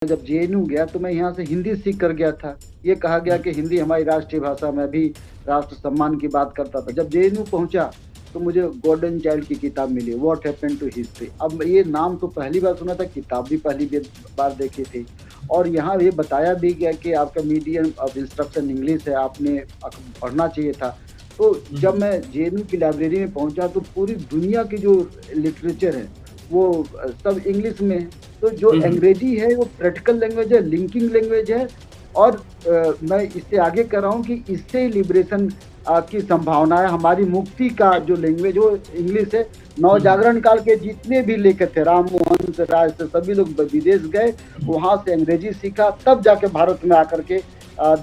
जब जेएनयू गया तो मैं यहाँ से हिंदी सीख कर गया था। ये कहा गया कि हिंदी हमारी राष्ट्रीय भाषा, मैं भी राष्ट्र सम्मान की बात करता था। जब जेएनयू पहुँचा तो मुझे गोल्डन चाइल्ड की किताब मिली, व्हाट हैपेंड टू हिस्ट्री। अब ये नाम तो पहली बार सुना था, किताब भी पहली बार देखी थी। और यहाँ ये बताया भी गया कि आपका मीडियम ऑफ इंस्ट्रक्शन इंग्लिश है, आपने पढ़ना चाहिए था। तो जब मैं जेएनयू की लाइब्रेरी में पहुँचा तो पूरी दुनिया की जो लिटरेचर है वो सब इंग्लिश में है। तो जो अंग्रेजी है वो प्रैक्टिकल लैंग्वेज है, लिंकिंग लैंग्वेज है। और मैं इससे आगे कर रहा हूँ कि इससे लिबरेशन की संभावना है। हमारी मुक्ति का जो लैंग्वेज वो इंग्लिश है। नवजागरण काल के जितने भी लेखक थे, राम मोहन से राज से, सभी लोग विदेश गए, वहां से अंग्रेजी सीखा, तब जाके भारत में आकर के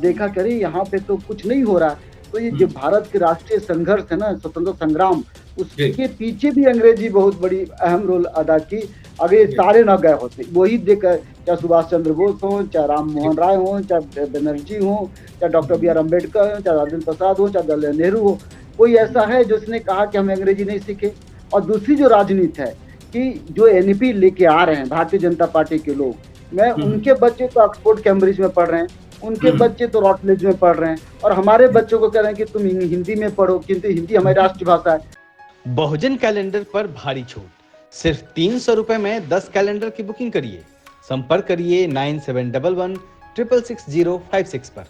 देखा करें यहाँ पे तो कुछ नहीं हो रहा। तो ये जो भारत के राष्ट्रीय संघर्ष है ना, स्वतंत्र संग्राम, उसके पीछे भी अंग्रेजी बहुत बड़ी अहम रोल अदा की। अगर ये सारे न गए होते, वही देखकर, चाहे सुभाष चंद्र बोस हो, चाहे राम मोहन राय हो, चाहे बनर्जी हो, चाहे डॉक्टर बी आर अम्बेडकर हो, चाहे राजेंद्र प्रसाद हो, चाहे जवाहरलाल नेहरू हो, कोई ऐसा है जिसने कहा कि हम अंग्रेजी नहीं सीखे। और दूसरी जो राजनीति है कि जो एनईपी लेके आ रहे हैं भारतीय जनता पार्टी के लोग, मैं उनके बच्चे तो ऑक्सफोर्ड कैम्ब्रिज में पढ़ रहे हैं, उनके बच्चे तो रॉटलेज में पढ़ रहे हैं, और हमारे बच्चों को कह रहे हैं कि तुम हिंदी में पढ़ो, किंतु हिंदी हमारी राष्ट्रभाषा है। बहुजन कैलेंडर पर भारी छूट, सिर्फ 300 रुपए में 10 कैलेंडर की बुकिंग करिए। संपर्क करिए 9711 666 056 पर।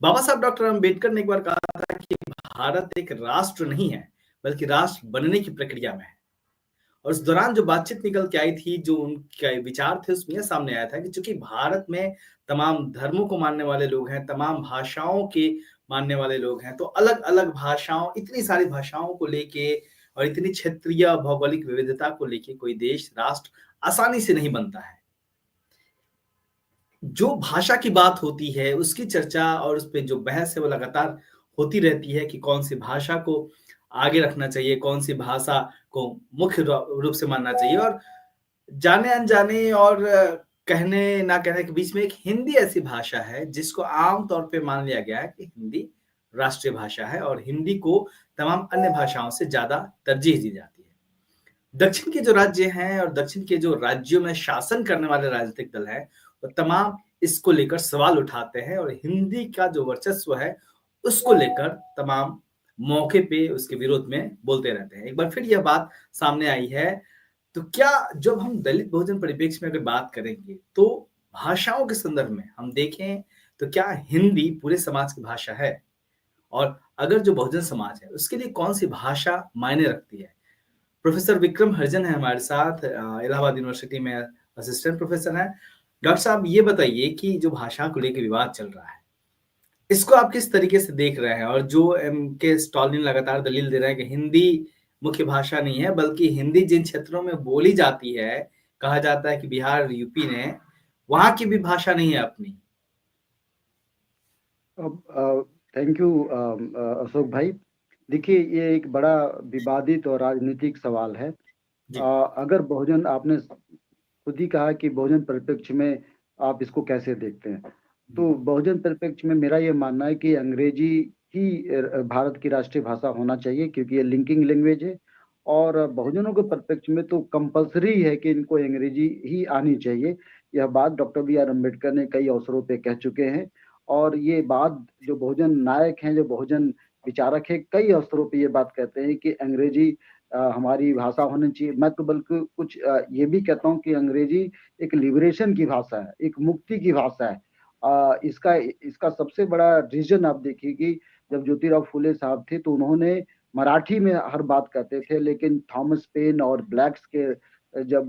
बाबा साहब डॉक्टर अम्बेडकर ने एक बार कहा था कि भारत एक राष्ट्र नहीं है, बल्कि राष्ट्र बनने की प्रक्रिया में है। और उस दौरान जो बातचीत निकल के आई थी, जो उनके विचार थे, उसमें सामने आया था कि चूंकि भारत में तमाम धर्मों को मानने वाले लोग हैं, तमाम भाषाओं के मानने वाले लोग हैं, तो अलग अलग भाषाओं, इतनी सारी भाषाओं को लेके और इतनी क्षेत्रीय भौगोलिक विविधता को लेके कोई देश, राष्ट्र आसानी से नहीं बनता है। जो भाषा की बात होती है उसकी चर्चा और उस पे जो बहस है वो लगातार होती रहती है कि कौन सी भाषा को आगे रखना चाहिए, कौन सी भाषा को मुख्य रूप से मानना चाहिए। और जाने अनजाने और कहने ना कहने के बीच में एक हिंदी ऐसी भाषा है जिसको आम तौर पे मान लिया गया है कि हिंदी राष्ट्रीय भाषा है और हिंदी को तमाम अन्य भाषाओं से ज्यादा तरजीह दी जाती है। दक्षिण के जो राज्य हैं और दक्षिण के जो राज्यों में शासन करने वाले राजनीतिक दल हैं, वो तमाम इसको लेकर सवाल उठाते हैं और हिंदी का जो वर्चस्व है उसको लेकर तमाम मौके पे उसके विरोध में बोलते रहते हैं। एक बार फिर यह बात सामने आई है। तो क्या जब हम दलित बहुजन परिप्रेक्ष्य में अगर बात करेंगे तो भाषाओं के संदर्भ में हम देखें तो क्या हिंदी पूरे समाज की भाषा है? और अगर जो बहुजन समाज है उसके लिए कौन सी भाषा मायने रखती है? प्रोफेसर विक्रम हरिजन है हमारे साथ, इलाहाबाद यूनिवर्सिटी में असिस्टेंट प्रोफेसर हैं। डॉक्टर साहब, ये बताइए कि जो भाषा को लेकर विवाद चल रहा है, इसको आप किस तरीके से देख रहे हैं? और जो एम.के. स्टालिन लगातार दलील दे रहे हैं कि हिंदी मुख्य भाषा नहीं है, बल्कि हिंदी जिन क्षेत्रों में बोली जाती है, कहा जाता है कि बिहार, यूपी ने, वहां की भी भाषा नहीं है अपनी। थैंक यू अशोक भाई। देखिए, ये एक बड़ा विवादित और राजनीतिक सवाल है। अगर बहुजन, आपने खुद ही कहा कि बहुजन परिप्रेक्ष्य में आप इसको कैसे देखते हैं, तो बहुजन परिप्रेक्ष्य में मेरा ये मानना है कि अंग्रेजी ही भारत की राष्ट्रीय भाषा होना चाहिए, क्योंकि ये लिंकिंग लैंग्वेज है। और बहुजनों के परिप्रेक्ष्य में तो कंपलसरी है कि इनको अंग्रेजी ही आनी चाहिए। यह बात डॉक्टर बी आर अम्बेडकर ने कई अवसरों पे कह चुके हैं, और ये बात जो बहुजन नायक हैं, जो बहुजन विचारक हैं, कई अवसरों पे ये बात कहते हैं कि अंग्रेजी हमारी भाषा होनी चाहिए। मैं तो बल्कि कुछ ये भी कहता हूँ कि अंग्रेजी एक लिबरेशन की भाषा है, एक मुक्ति की भाषा है। इसका इसका सबसे बड़ा रीजन आप देखिए कि जब ज्योतिराव फुले साहब थे तो उन्होंने मराठी में हर बात कहते थे, लेकिन थॉमस पेन और ब्लैक्स के जब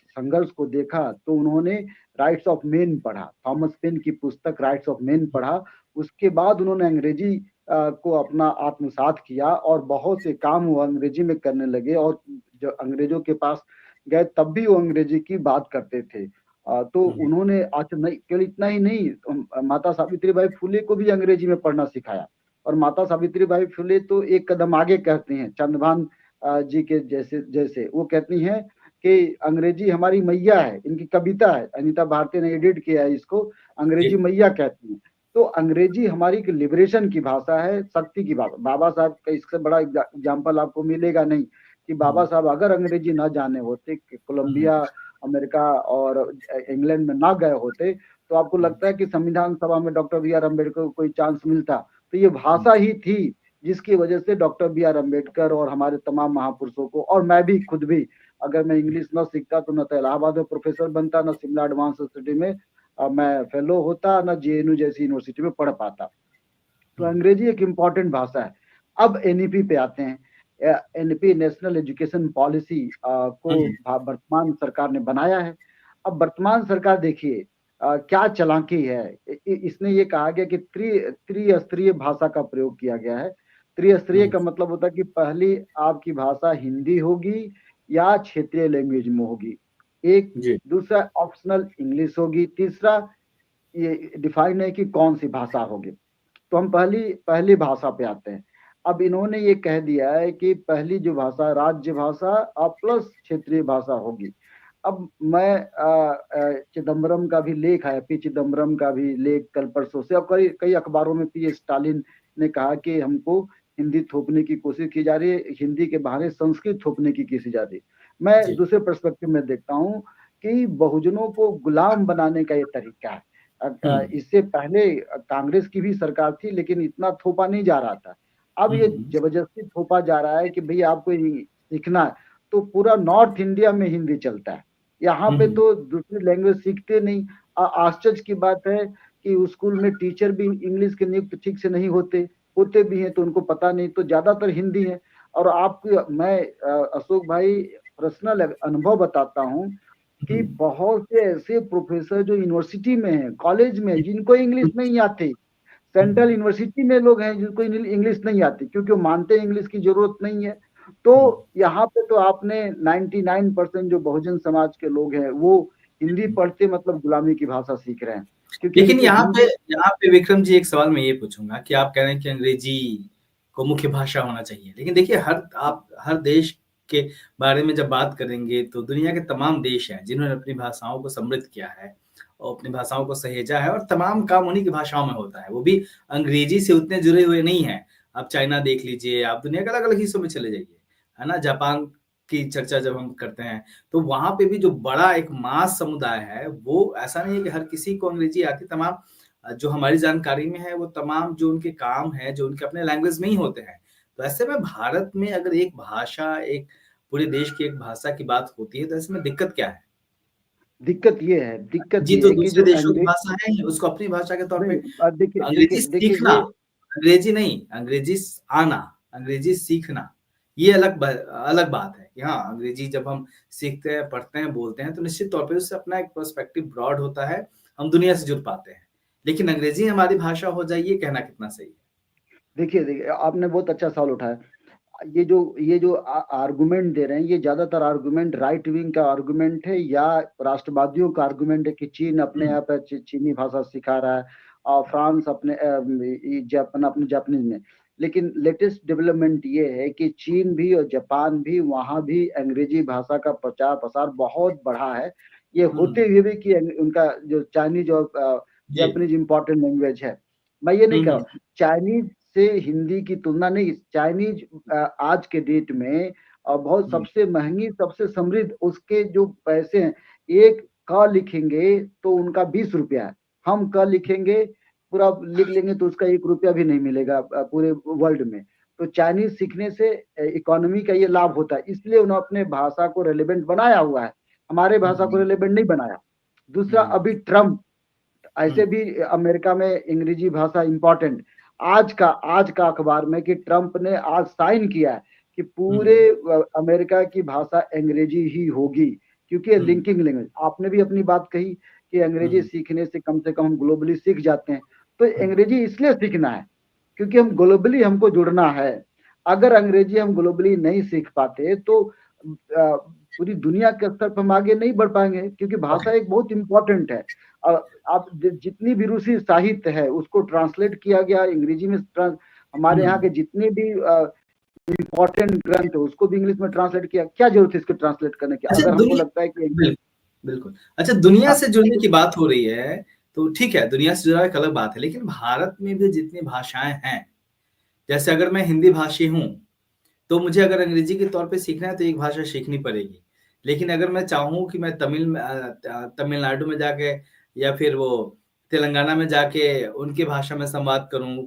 संघर्ष को देखा तो उन्होंने राइट्स ऑफ मेन पढ़ा, थॉमस पेन की पुस्तक राइट्स ऑफ मेन पढ़ा। उसके बाद उन्होंने अंग्रेजी को अपना आत्मसात किया और बहुत से काम वो अंग्रेजी में करने लगे, और जो अंग्रेजों के पास गए तब भी वो अंग्रेजी की बात करते थे। तो उन्होंने आज नहीं, केवल इतना ही नहीं, माता सावित्रीबाई फुले को भी अंग्रेजी में पढ़ना सिखाया। और माता सावित्रीबाई फुले तो एक कदम आगे कहती हैं चंद्रभान जी के जैसे जैसे वो कहती हैं कि अंग्रेजी हमारी मैया है। इनकी कविता है, अनीता भारती ने एडिट किया है इसको, अंग्रेजी मैया कहती हैं। तो अंग्रेजी हमारी लिबरेशन की भाषा है, शक्ति की भाषा। बाबा साहब का इससे बड़ा एग्जाम्पल आपको मिलेगा नहीं कि बाबा साहब अगर अंग्रेजी ना जाने होते, कोलंबिया अमेरिका और इंग्लैंड में ना गए होते तो आपको लगता है कि संविधान सभा में डॉक्टर बी आर अम्बेडकर को कोई चांस मिलता? तो ये भाषा ही थी जिसकी वजह से डॉक्टर बी आर अम्बेडकर और हमारे तमाम महापुरुषों को, और मैं भी खुद भी, अगर मैं इंग्लिश न सीखता तो न तो इलाहाबाद में प्रोफेसर बनता, न शिमला एडवांस यूनिवर्सिटी में मैं फेलो होता, न जेएनयू जैसी यूनिवर्सिटी में पढ़ पाता। तो अंग्रेजी एक इम्पॉर्टेंट भाषा है। अब एनईपी पे आते हैं। एनईपी नेशनल एजुकेशन पॉलिसी को वर्तमान सरकार ने बनाया है। अब वर्तमान सरकार देखिए क्या चालाकी है। इसने ये कहा गया कि त्रिस्तरीय भाषा का प्रयोग किया गया है। त्रिस्तरीय का मतलब होता है कि पहली आपकी भाषा हिंदी होगी या क्षेत्रीय लैंग्वेज में होगी, एक। दूसरा ऑप्शनल इंग्लिश होगी। तीसरा ये डिफाइन है कि कौन सी भाषा होगी। तो हम पहली भाषा पे आते हैं। अब इन्होंने ये कह दिया है कि पहली जो भाषा राज्य भाषा और प्लस क्षेत्रीय भाषा होगी। अब मैं चिदम्बरम का भी लेख है, पी चिदम्बरम का भी लेख कल परसों से, और कई अखबारों में पी स्टालिन ने कहा कि हमको हिंदी थोपने की कोशिश की जा रही है, हिंदी के बहाने संस्कृत थोपने की कोशिश जा रही है। मैं दूसरे पर्सपेक्टिव में देखता हूँ कि बहुजनों को गुलाम बनाने का ये तरीका है। इससे पहले कांग्रेस की भी सरकार थी लेकिन इतना थोपा नहीं जा रहा था। अब ये जबरदस्ती थोपा जा रहा है कि भाई आपको सीखना है। तो पूरा नॉर्थ इंडिया में हिंदी चलता है, यहाँ पे तो दूसरी लैंग्वेज सीखते नहीं। आश्चर्य की बात है कि स्कूल में टीचर भी इंग्लिश के नियुक्त ठीक से नहीं होते भी हैं तो उनको पता नहीं, तो ज्यादातर हिंदी है। और आपको मैं अशोक भाई पर्सनल अनुभव बताता हूँ कि बहुत से ऐसे प्रोफेसर जो यूनिवर्सिटी में हैं, कॉलेज में, जिनको इंग्लिश नहीं आती। सेंट्रल यूनिवर्सिटी में लोग हैं जिनको इंग्लिश नहीं आती क्योंकि वो मानते हैं इंग्लिश की जरूरत नहीं है। तो यहाँ पे तो आपने 99% जो बहुजन समाज के लोग हैं वो हिंदी पढ़ते मतलब गुलामी की भाषा सीख रहे हैं। लेकिन यहाँ पे विक्रम जी एक सवाल मैं ये पूछूंगा कि आप कह रहे हैं कि अंग्रेजी को मुख्य भाषा होना चाहिए, लेकिन देखिए आप हर देश के बारे में जब बात करेंगे तो दुनिया के तमाम देश हैं जिन्होंने अपनी भाषाओं को समृद्ध किया है और अपनी भाषाओं को सहेजा है, और तमाम काम उन्हीं की भाषाओं में होता है, वो भी अंग्रेजी से उतने जुड़े हुए नहीं है। आप चाइना देख लीजिए, आप दुनिया के अलग अलग हिस्सों में चले जाइए, है ना। जापान की चर्चा जब हम करते हैं तो वहां पे भी जो बड़ा एक मास समुदाय है, वो ऐसा नहीं है कि हर किसी को अंग्रेजी आती। तमाम जो हमारी जानकारी में है वो तमाम जो उनके काम है जो उनके अपने लैंग्वेज में ही होते हैं। तो ऐसे में भारत में अगर एक भाषा, एक पूरे देश की एक भाषा की बात होती है तो ऐसे में दिक्कत क्या है? दिक्कत ये है जी, तो कि दूसरे जो देशों की भाषा है उसको अपनी भाषा के तौर पे अंग्रेजी सीखना, अंग्रेजी नहीं, अंग्रेजी आना, अंग्रेजी सीखना, ये अलग बात है कि हाँ, अंग्रेजी जब हम सीखते हैं, पढ़ते हैं, बोलते हैं तो निश्चित तौर पे उससे अपना एक पर्सपेक्टिव ब्रॉड होता है, हम दुनिया से जुड़ पाते हैं। लेकिन अंग्रेजी हमारी भाषा हो जाए, ये कहना कितना सही है? देखिए आपने बहुत अच्छा सवाल उठाया। ये जो आर्गुमेंट दे रहे हैं, ये ज्यादातर आर्गुमेंट राइट विंग का आर्गुमेंट है या राष्ट्रवादियों का आर्गुमेंट है कि चीन अपने आप चीनी भाषा सिखा रहा है और फ्रांस अपने जापानीज में। लेकिन लेटेस्ट डेवलपमेंट ये है कि चीन भी और जापान भी, वहां भी अंग्रेजी भाषा का प्रचार प्रसार बहुत बढ़ा है। ये होते हुए भी कि उनका जो चाइनीज और जापानीज इम्पोर्टेंट लैंग्वेज है। मैं ये नहीं कह रहा चाइनीज से हिंदी की तुलना नहीं। चाइनीज आज के डेट में बहुत सबसे महंगी, सबसे समृद्ध, उसके जो पैसे हैं, एक क लिखेंगे तो उनका 20 रुपया है, हम क लिखेंगे पूरा लिख लेंगे तो उसका 1 रुपया भी नहीं मिलेगा पूरे वर्ल्ड में। तो चाइनीज सीखने से इकोनॉमी का ये लाभ होता है, इसलिए उन्होंने अपने भाषा को रेलेवेंट बनाया हुआ है, हमारे भाषा को रेलेवेंट नहीं बनाया। दूसरा, अभी ट्रम्प, ऐसे भी अमेरिका में अंग्रेजी भाषा इंपॉर्टेंट। आज का अखबार में कि ट्रंप ने आज साइन किया है कि पूरे अमेरिका की भाषा अंग्रेजी ही होगी क्योंकि लिंकिंग लैंग्वेज। आपने भी अपनी बात कही कि अंग्रेजी सीखने से कम हम ग्लोबली सीख जाते हैं। तो अंग्रेजी इसलिए सीखना है क्योंकि हम ग्लोबली, हमको जुड़ना है। अगर अंग्रेजी हम ग्लोबली नहीं सीख पाते तो पूरी दुनिया के स्तर पर हम आगे नहीं बढ़ पाएंगे, क्योंकि भाषा एक बहुत इंपॉर्टेंट है। आप जितनी भी रूसी साहित्य है उसको ट्रांसलेट किया गया अंग्रेजी में। हमारे यहाँ के जितने भी इम्पोर्टेंट ग्रंथ है उसको भी इंग्लिश में ट्रांसलेट किया। क्या जरूरत है इसको ट्रांसलेट करने की? अगर हमको लगता है कि बिल्कुल। अच्छा, दुनिया से जुड़ने की बात हो रही है तो ठीक है, दुनिया से जुड़ा एक अलग बात है, लेकिन भारत में भी जितनी भाषाएं हैं, जैसे अगर मैं हिंदी भाषी हूँ तो मुझे अगर अंग्रेजी के तौर पे सीखना है तो एक भाषा सीखनी पड़ेगी। लेकिन अगर मैं चाहूँ कि मैं तमिलनाडु में जाके या फिर वो तेलंगाना में जाके उनकी भाषा में संवाद करूँ,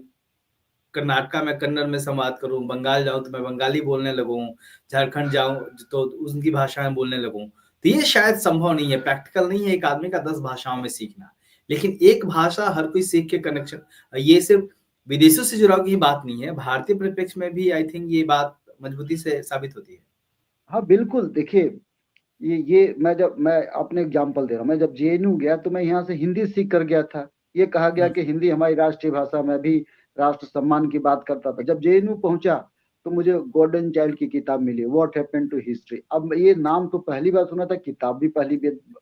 कर्नाटका में कन्नड़ में संवाद करूँ, बंगाल जाऊँ तो मैं बंगाली बोलने लगूँ, झारखंड जाऊँ तो उनकी भाषा में बोलने लगूँ। तो ये शायद संभव नहीं है, प्रैक्टिकल नहीं है एक आदमी का 10 भाषाओं में सीखना। लेकिन एक भाषा हर कोई सीख के कनेक्शन, ये सिर्फ़ विदेशों से जुड़ाव की बात नहीं है, भारतीय परिप्रेक्ष्य में भी आई थिंक ये बात मजबूती से साबित होती है। हाँ, बिल्कुल। देखिए, ये मैं अपने एग्ज़ाम्पल दे रहा हूँ। मैं जब जेएनयू गया तो मैं यहाँ से हिंदी सीख कर गया था। ये कहा गया हुँ, कि हिंदी हमारी राष्ट्रीय भाषा, मैं भी राष्ट्र सम्मान की बात करता था। जब जेएनयू पहुँचा तो मुझे गोल्डन चाइल्ड की किताब मिली, व्हाट हैपेंड टू हिस्ट्री। अब ये नाम तो पहली बार सुना था, किताब भी पहली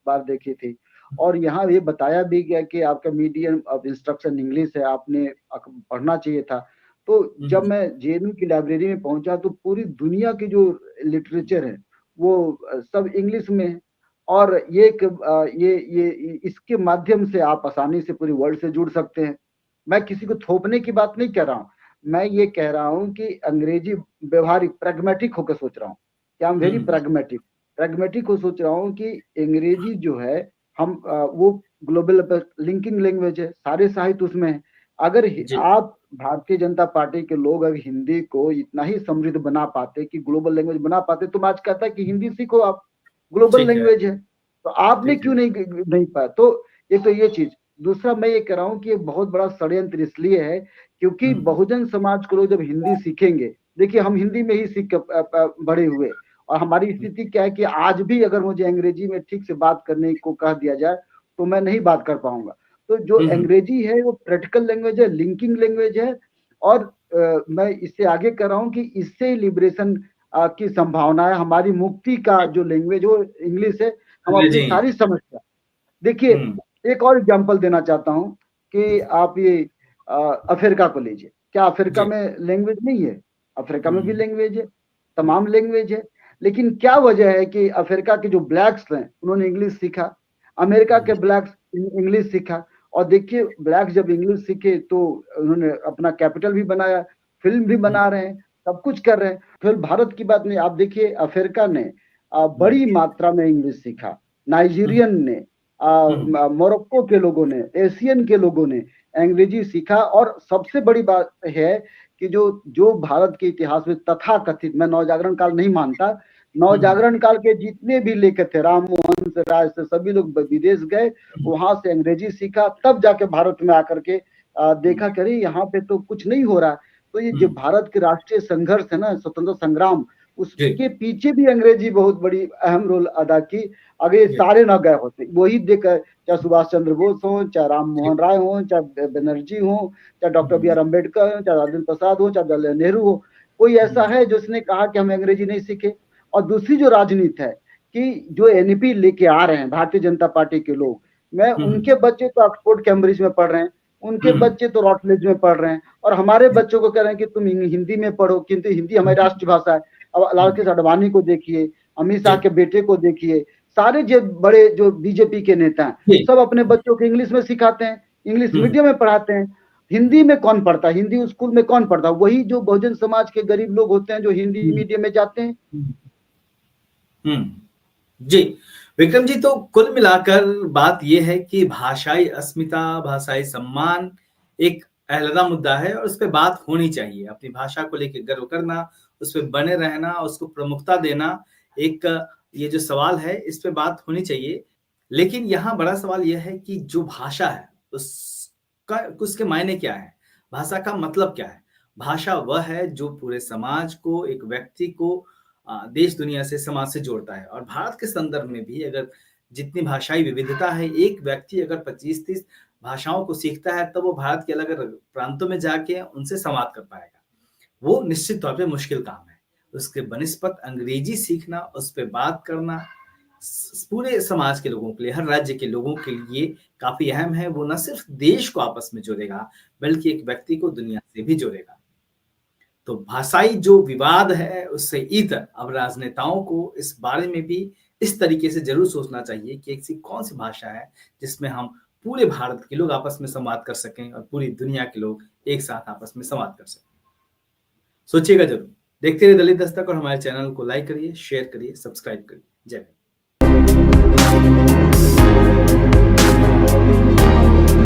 बार देखी थी। और यहाँ ये बताया भी गया कि आपका मीडियम ऑफ इंस्ट्रक्शन इंग्लिश है, आपने पढ़ना चाहिए था। तो हुँ, जब हुँ। मैं जेएनयू की लाइब्रेरी में पहुँचा तो पूरी दुनिया की जो लिटरेचर है वो सब इंग्लिश में है। और ये इसके माध्यम से आप आसानी से पूरी वर्ल्ड से जुड़ सकते हैं। मैं किसी को थोपने की बात नहीं कर रहा हूँ। मैं ये कह रहा हूँ कि अंग्रेजी व्यावहारिक प्रैग्मैटिक होकर सोच रहा हूँ कि I am very hmm, pragmatic. Pragmatic हो सोच रहा हूँ कि अंग्रेजी जो है वो ग्लोबल लिंकिंग लैंग्वेज है, सारे साहित्य उसमें है। अगर जी, आप भारतीय जनता पार्टी के लोग अगर हिंदी को इतना ही समृद्ध बना पाते कि ग्लोबल लैंग्वेज बना पाते तो मैं आज कहता कि हिंदी सीखो आप, ग्लोबल ठीक है, लैंग्वेज है। तो आपने ठीक क्यों है। नहीं पाया? तो एक तो ये चीज़। दूसरा मैं ये कह रहा हूँ कि ये बहुत बड़ा षड्यंत्र इसलिए है क्योंकि हुँ, बहुजन समाज के लोग जब हिंदी सीखेंगे, देखिए हम हिंदी में ही सीख के बड़े हुए और हमारी हुँ, स्थिति क्या है कि आज भी अगर मुझे अंग्रेजी में ठीक से बात करने को कह दिया जाए, तो मैं नहीं बात कर पाऊँगा। तो जो हुँ, हुँ, अंग्रेजी है वो प्रैक्टिकल लैंग्वेज है, लिंकिंग लैंग्वेज है। और मैं इससे आगे कह रहा हूँ कि इससे लिबरेशन की संभावना है। हमारी मुक्ति का जो लैंग्वेज वो इंग्लिश है। हम अपनी अंग्रेजी ही है। सारी समस्या, देखिए, हुँ, एक और एग्जांपल देना चाहता हूँ कि आप ये अफ्रीका को लीजिए। क्या अफ्रीका जी, में लैंग्वेज नहीं है? अफ्रीका में भी हुँ, लैंग्वेज है, जी, तमाम लैंग्वेज है। लेकिन क्या वजह है कि अफ्रीका के जो ब्लैक्स हैं, उन्होंने इंग्लिश सीखा, अमेरिका के हुँ, ब्लैक्स इंग्लिश सीखा। और देखिए ब्लैक्स जब इंग्लिश सीखे तो उन्होंने अपना कैपिटल भी बनाया, फ़िल्म भी हुँ, बना रहे हैं, सब कुछ कर रहे हैं। फिर भारत की बात नहीं, आप देखिए अफ्रीका ने हुँ, बड़ी मात्रा में इंग्लिश सीखा, हुँ, नाइजीरियन ने, हुँ, मोरक्को के लोगों ने, एशियन के लोगों ने अंग्रेजी सीखा। और सबसे बड़ी बात है कि जो जो भारत के इतिहास में तथाकथित, मैं नवजागरण काल नहीं मानता, हुँ, नवजागरण काल के जितने भी लेखक थे, राम मोहन से राय से सभी लोग विदेश गए, वहां से अंग्रेजी सीखा, तब जाके भारत में आकर के हुँ, देखा कि अरे यहाँ पे तो कुछ नहीं हो रहा है। तो ये जो हुँ, भारत के राष्ट्रीय संघर्ष है ना, स्वतंत्रता संग्राम, जी, उसके पीछे भी अंग्रेजी बहुत बड़ी अहम रोल अदा की। अगर ये जी, सारे ना गए होते, वही देखकर, चाहे सुभाष चंद्र बोस हो, चाहे राम जी, मोहन राय हो, चाहे बनर्जी हो, चाहे डॉक्टर बी हुँ, आर अम्बेडकर हो, चाहे राजेंद्र प्रसाद हो, चाहे जवाहरलाल नेहरू हो, कोई ऐसा हुँ, है जिसने कहा कि हम अंग्रेजी नहीं सीखे? और दूसरी जो राजनीति है कि जो एनईपी लेके आ रहे हैं भारतीय जनता पार्टी के लोग, मैं हुँ, उनके बच्चे तो ऑक्सफोर्ड कैम्ब्रिज में पढ़ रहे हैं, उनके हुँ, बच्चे तो रॉटलेज में पढ़ रहे हैं, और हमारे जी, बच्चों को कह रहे हैं कि तुम हिंदी में पढ़ो, किंतु हिंदी हमारी राष्ट्रभाषा है। अब लाल हुँ, कृष्ण आडवाणी को देखिए, अमित शाह जी, के बेटे को देखिए, सारे जो बड़े जो बीजेपी के नेता हैं, जी, सब अपने बच्चों को इंग्लिश में सिखाते हैं, इंग्लिश हुँ, मीडियम में पढ़ाते हैं। हिंदी में कौन पढ़ता है? हिंदी स्कूल में कौन पढ़ता है? वही जो बहुजन समाज के गरीब लोग होते हैं जो हिंदी हुँ, मीडियम में जाते हैं। हुँ, हुँ। जी, विक्रम जी, तो कुल मिलाकर बात ये है कि भाषाई अस्मिता, भाषाई सम्मान एक अलग मुद्दा है और उस पे बात होनी चाहिए। अपनी भाषा को लेके गर्व करना, उस पे बने रहना, उसको प्रमुखता देना, एक ये जो सवाल है इस पे बात होनी चाहिए। लेकिन यहाँ बड़ा सवाल ये है कि जो भाषा है उसका उसके मायने क्या है? भाषा का मतलब क्या है? भाषा वह है जो पूरे समाज को, एक व्यक्ति को देश दुनिया से, समाज से जोड़ता है और भारत के संदर्भ में भी अगर जितनी भाषाई विविधता है, एक व्यक्ति अगर 25-30 भाषाओं को सीखता है, तब वो भारत के अलग-अलग प्रांतों में जाके उनसे संवाद कर पाएगा। वो निश्चित तौर पे मुश्किल काम है। उसके बनिस्पत अंग्रेजी सीखना, उस पे बात करना पूरे समाज के लोगों के लिए, हर राज्य के लोगों के लिए काफ़ी अहम है। वो ना सिर्फ देश को आपस में जोड़ेगा, बल्कि एक व्यक्ति को दुनिया से भी जोड़ेगा। तो भाषाई जो विवाद है उससे इतर अब राजनेताओं को इस बारे में भी इस तरीके से ज़रूर सोचना चाहिए कि ऐसी कौन-सी भाषा है जिसमें हम पूरे भारत के लोग आपस में संवाद कर सकें और पूरी दुनिया के लोग एक साथ आपस में संवाद कर सकें। सोचिएगा ज़रूर। देखते रहिए दलित दस्तक और हमारे चैनल को लाइक करिए, शेयर करिए, सब्सक्राइब करिए। जय हिंद। धन्यवाद।